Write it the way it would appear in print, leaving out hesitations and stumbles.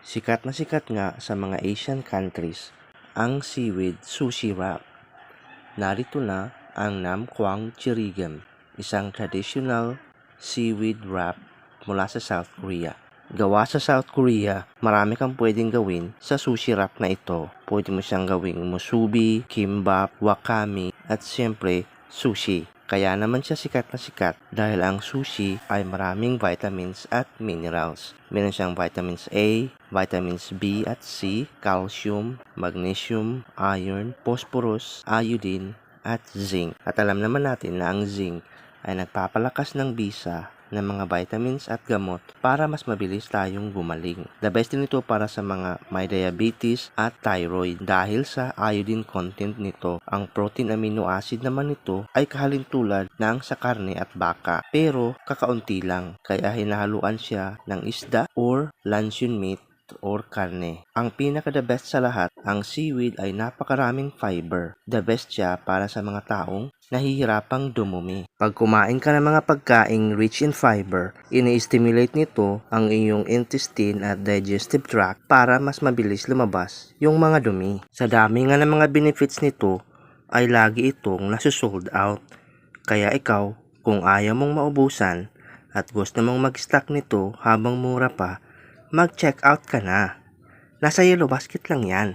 Sikat na sikat nga sa mga Asian countries ang seaweed sushi wrap. Narito na ang Namkwang Chirigam, isang traditional seaweed wrap mula sa South Korea. Gawa sa South Korea, marami kang pwedeng gawin sa sushi wrap na ito. Pwede mo siyang gawing musubi, kimbap, wakame, at siyempre sushi. Kaya naman siya sikat na sikat dahil ang sushi ay maraming vitamins at minerals. Meron siyang vitamins A, vitamins B at C, calcium, magnesium, iron, phosphorus, iodine, at zinc. At alam naman natin na ang zinc ay nagpapalakas ng bisa ng mga vitamins at gamot para mas mabilis tayong gumaling. The best din ito para sa mga may diabetes at thyroid dahil sa iodine content nito. Ang protein amino acid naman nito ay kahalintulad ng sa karne at baka pero kakaunti lang kaya hinahaluan siya ng isda or luncheon meat or karne. Ang pinaka the best sa lahat, ang seaweed ay napakaraming fiber. The best siya para sa mga taong nahihirapang dumumi. Pag kumain ka ng mga pagkaing rich in fiber, ini-stimulate nito ang iyong intestine at digestive tract para mas mabilis lumabas yung mga dumi. Sa dami nga ng mga benefits nito, ay lagi itong nasusold out. Kaya ikaw, kung ayaw mong maubusan at gusto mong mag-stock nito habang mura pa, mag-check out ka na. Nasa Yellow Basket lang yan.